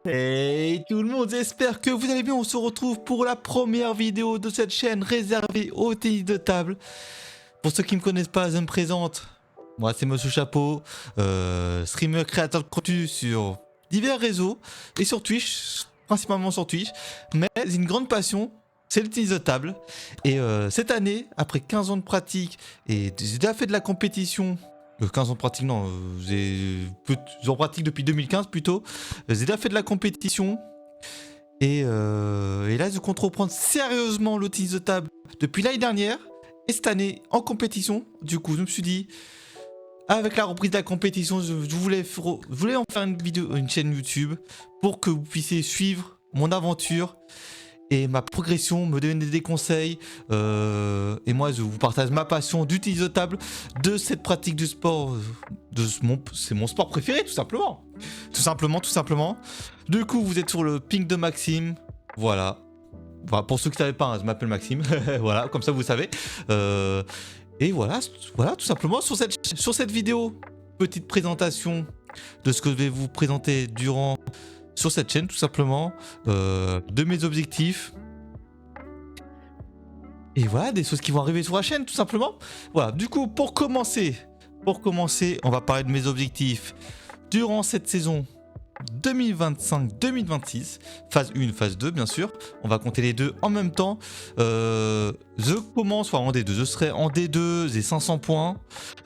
Hey tout le monde, j'espère que vous allez bien. On se retrouve pour la première vidéo de cette chaîne réservée au tennis de table. Pour ceux qui ne me connaissent pas, je me présente. Moi, c'est Monsieur Chapeau, streamer, créateur de contenu sur divers réseaux et sur Twitch, principalement sur Twitch. Mais une grande passion, c'est le tennis de table. Et cette année, après 15 ans de pratique, et j'ai déjà fait de la compétition. 15 ans de pratique, non, j'en pratique depuis 2015 plutôt. J'ai déjà fait de la compétition. Et là, je compte reprendre sérieusement le tennis de table depuis l'année dernière. Et cette année, en compétition. Du coup, je me suis dit, avec la reprise de la compétition, je voulais en faire une vidéo, une chaîne YouTube pour que vous puissiez suivre mon aventure et ma progression, me donner des conseils. Et moi, je vous partage ma passion du tennis de table, de cette pratique du sport. C'est mon sport préféré, tout simplement. Tout simplement. Du coup, vous êtes sur le ping de Maxime. Voilà. Pour ceux qui ne savaient pas, hein, je m'appelle Maxime. Voilà, comme ça vous savez. Et voilà, tout simplement sur cette vidéo, petite présentation de ce que je vais vous présenter sur cette chaîne, tout simplement, de mes objectifs. Et voilà, des choses qui vont arriver sur la chaîne, tout simplement. Voilà, du coup, pour commencer, on va parler de mes objectifs durant cette saison 2025-2026, phase 1, phase 2 bien sûr, on va compter les deux en même temps. Je commence en D2, je serai en D2, j'ai 500 points,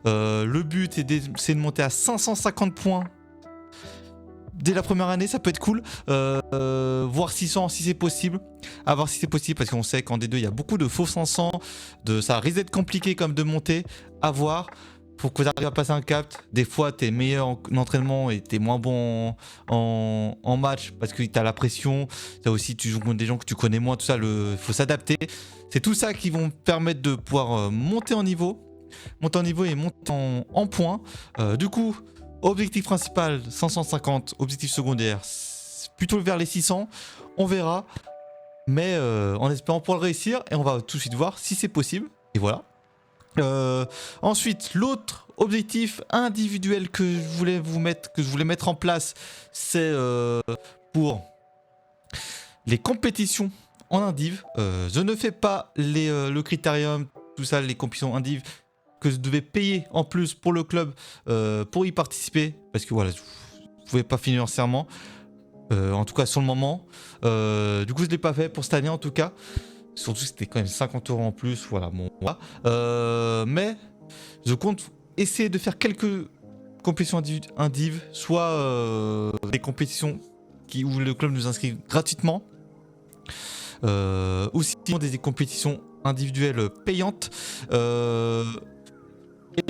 le but c'est de monter à 550 points dès la première année, ça peut être cool, voire 600 si c'est possible, à voir si c'est possible parce qu'on sait qu'en D2 il y a beaucoup de faux 500, ça risque d'être compliqué comme de monter, à voir. Faut que tu arrives à passer un cap. Des fois, tu es meilleur en entraînement et tu es moins bon en match parce que tu as la pression. As aussi, tu joues contre des gens que tu connais moins. Tout ça, il faut s'adapter. C'est tout ça qui vont permettre de pouvoir monter en niveau et monter en points. Du coup, objectif principal 550, objectif secondaire plutôt vers les 600. On verra. Mais en espérant pouvoir le réussir. Et on va tout de suite voir si c'est possible. Et voilà. Ensuite, l'autre objectif individuel que je voulais mettre en place, c'est pour les compétitions en indiv. Je ne fais pas le critérium, tout ça, les compétitions indiv que je devais payer en plus pour le club pour y participer, parce que voilà, je ne pouvais pas financièrement, en tout cas sur le moment. Du coup, je ne l'ai pas fait pour cette année en tout cas. Surtout c'était quand même 50 € en plus, voilà, bon, voilà. Mais je compte essayer de faire quelques compétitions indiv, soit des compétitions où le club nous inscrit gratuitement, ou sinon des compétitions individuelles payantes. Et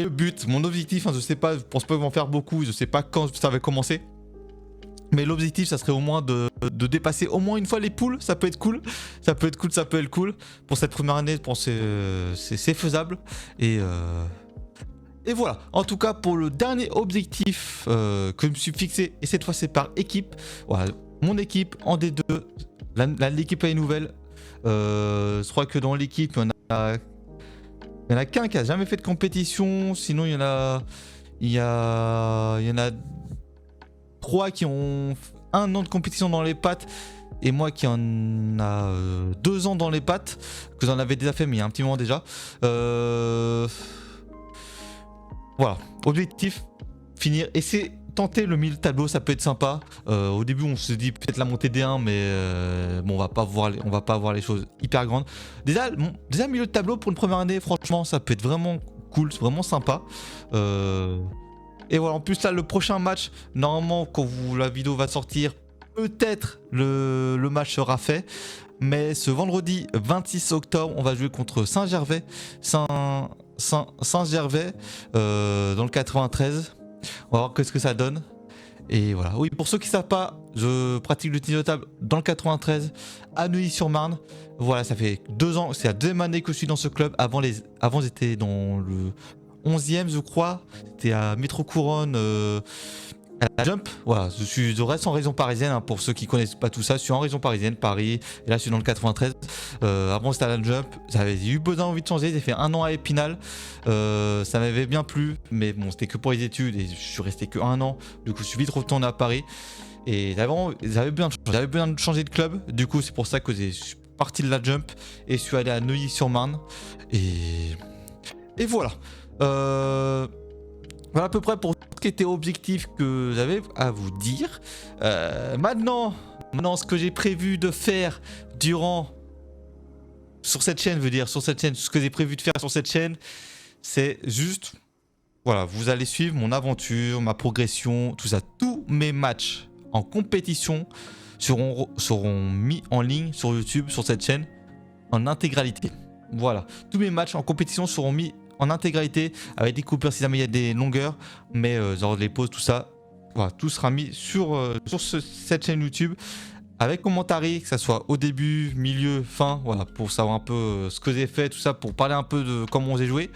le but, mon objectif, je sais pas, je pense pas en faire beaucoup, je sais pas quand ça va commencer. Mais l'objectif, ça serait au moins de dépasser au moins une fois les poules. Ça peut être cool. Pour cette première année, je pense que c'est faisable. Et voilà. En tout cas, pour le dernier objectif que je me suis fixé, et cette fois c'est par équipe. Voilà, mon équipe en D2. L'équipe est nouvelle. Je crois que dans l'équipe, il y en a qu'un qui a jamais fait de compétition. Sinon, il y en a 3 qui ont 1 an de compétition dans les pattes et moi qui en a 2 ans dans les pattes, que j'en avais déjà fait mais il y a un petit moment déjà. Voilà, objectif, finir, et c'est tenter le milieu de tableau, ça peut être sympa. Au début on se dit peut-être la montée D1 mais bon, on va pas voir les choses hyper grandes. Déjà milieu de tableau pour une première année, franchement ça peut être vraiment cool, c'est vraiment sympa. Et voilà, en plus là le prochain match, normalement quand la vidéo va sortir, peut-être le match sera fait. Mais ce vendredi 26 octobre, on va jouer contre Saint-Gervais dans le 93. On va voir qu'est-ce que ça donne. Et voilà, oui, pour ceux qui ne savent pas, je pratique le tennis de table dans le 93 à Neuilly-sur-Marne. Voilà, ça fait 2 ans, c'est la 2e année que je suis dans ce club. Avant j'étais dans le 11e je crois, c'était à Métro Couronne, à la Jump. Voilà, je reste en région parisienne, hein, pour ceux qui connaissent pas tout ça, je suis en région parisienne, Paris, et là je suis dans le 93. Avant c'était à la Jump, j'avais eu besoin envie de changer, j'ai fait 1 an à Épinal, ça m'avait bien plu, mais bon c'était que pour les études et je suis resté que 1 an, du coup je suis vite retourné à Paris. Et j'avais besoin de changer de club. Du coup, c'est pour ça que je suis parti de la Jump et je suis allé à Neuilly-sur-Marne. Et voilà. Voilà à peu près pour tout ce qui était objectif que j'avais à vous dire. Maintenant, ce que j'ai prévu de faire sur cette chaîne, ce que j'ai prévu de faire sur cette chaîne, c'est juste, voilà, vous allez suivre mon aventure, ma progression, tout ça. Tous mes matchs en compétition seront mis en ligne sur YouTube, sur cette chaîne, en intégralité. Voilà, tous mes matchs en compétition seront mis en intégralité, avec des coupures si jamais il y a des longueurs, mais genre les pauses, tout ça, voilà, tout sera mis sur cette chaîne YouTube, avec commentary, que ça soit au début, milieu, fin, voilà, pour savoir un peu ce que j'ai fait, tout ça, pour parler un peu de comment j'ai joué.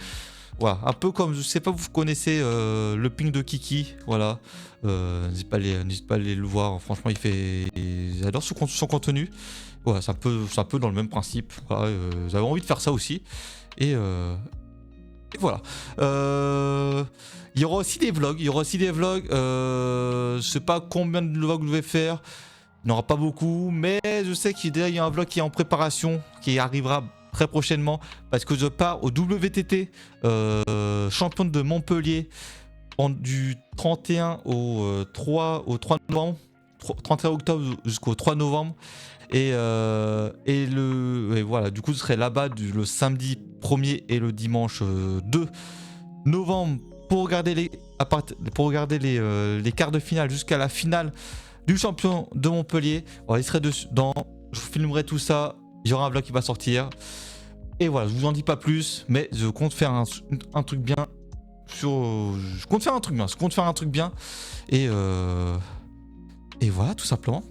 Voilà, un peu comme, je sais pas, vous connaissez le ping de Kiki, voilà, n'hésitez pas à aller le voir, franchement j'adore son contenu, voilà, c'est un peu dans le même principe, voilà, j'avais envie de faire ça aussi, et voilà. Il y aura aussi des vlogs, je sais pas combien de vlogs je vais faire, il n'y en aura pas beaucoup, mais je sais qu'il y a un vlog qui est en préparation, qui arrivera très prochainement, parce que je pars au WTT champion de Montpellier du 31 au 3 novembre, 31 octobre jusqu'au 3 novembre. Et voilà, du coup je serai là-bas le samedi 1er et le dimanche 2 novembre pour regarder les quarts de finale jusqu'à la finale du champion de Montpellier. Voilà, il serait dedans, je vous filmerai tout ça, il y aura un vlog qui va sortir. Et voilà, je vous en dis pas plus, mais je compte faire un truc bien. Je compte faire un truc bien. Et voilà, tout simplement.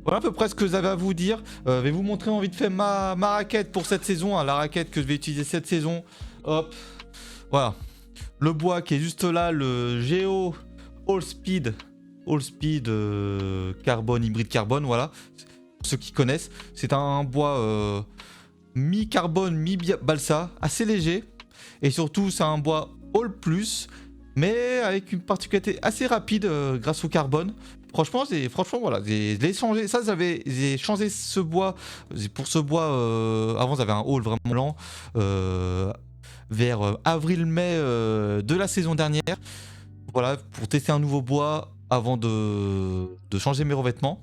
Voilà à peu près ce que j'avais à vous dire. Je vais vous montrer en vite fait ma raquette pour cette saison, hein, la raquette que je vais utiliser cette saison. Hop, voilà. Le bois qui est juste là, le Geo All Speed carbone, hybride carbone, voilà. Pour ceux qui connaissent, c'est un bois mi-carbone, mi-balsa, assez léger. Et surtout, c'est un bois All Plus, mais avec une particularité assez rapide grâce au carbone. Franchement, voilà, j'ai changé ça, j'ai changé ce bois. Pour ce bois, avant j'avais un haul vraiment lent vers avril-mai de la saison dernière. Voilà, pour tester un nouveau bois avant de changer mes revêtements.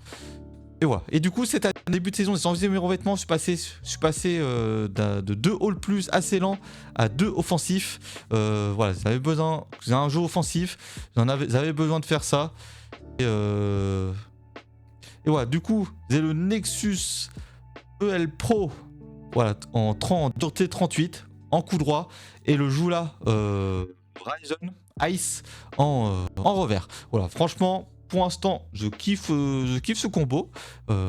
Et voilà. Et du coup, c'est à début de saison, j'ai changé mes revêtements. Je suis passé de 2 all plus assez lents à 2 offensifs. Voilà, j'ai un jeu offensif. J'avais besoin de faire ça. Et voilà, du coup, j'ai le Nexus EL Pro, voilà, en dureté 38, en coup droit, et le Joula Ryzen Ice en revers. Voilà, franchement, pour l'instant, je kiffe ce combo.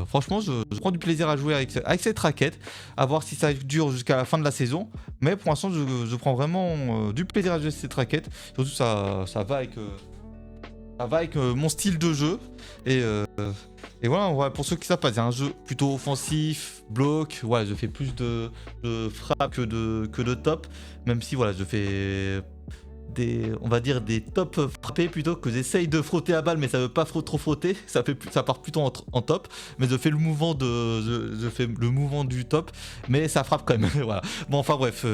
Franchement, je prends du plaisir à jouer avec cette raquette, à voir si ça dure jusqu'à la fin de la saison. Mais pour l'instant, je prends vraiment du plaisir à jouer cette raquette. Surtout, ça va avec mon style de jeu. Et voilà, pour ceux qui savent pas, c'est un jeu plutôt offensif, bloc. Voilà, je fais plus de frappe que de top. Même si voilà, je fais on va dire des top frappés plutôt, que j'essaye de frotter à balle, mais ça veut pas trop frotter. Ça part plutôt en top. Mais je fais le mouvement du top, mais ça frappe quand même. Voilà. Bon, enfin bref.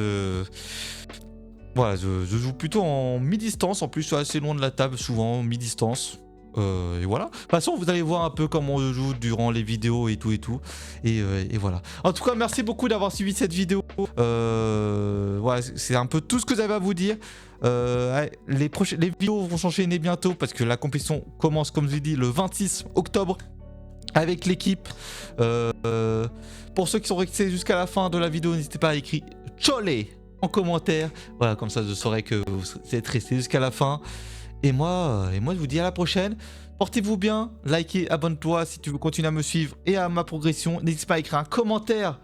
Voilà, je joue plutôt en mi-distance. En plus, je suis assez loin de la table, souvent mi-distance. Et voilà. De toute façon, vous allez voir un peu comment je joue durant les vidéos et tout. Et voilà. En tout cas, merci beaucoup d'avoir suivi cette vidéo. Voilà, c'est un peu tout ce que j'avais à vous dire. Les vidéos vont s'enchaîner bientôt parce que la compétition commence, comme je l'ai dit, le 26 octobre avec l'équipe. Pour ceux qui sont restés jusqu'à la fin de la vidéo, n'hésitez pas à écrire Chole en commentaire. Voilà, comme ça je saurai que vous êtes restés jusqu'à la fin. Et moi, je vous dis à la prochaine. Portez-vous bien, likez, abonne-toi si tu veux continuer à me suivre et à ma progression. N'hésitez pas à écrire un commentaire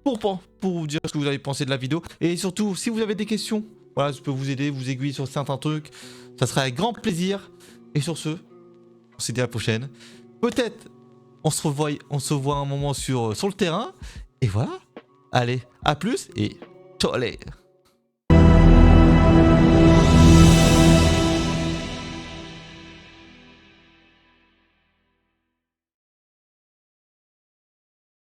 pour vous dire ce que vous avez pensé de la vidéo. Et surtout, si vous avez des questions, voilà, je peux vous aider, vous aiguiller sur certains trucs. Ça sera avec grand plaisir. Et sur ce, on se dit à la prochaine. Peut-être on se voit un moment sur le terrain. Et voilà. Allez, à plus et ciao les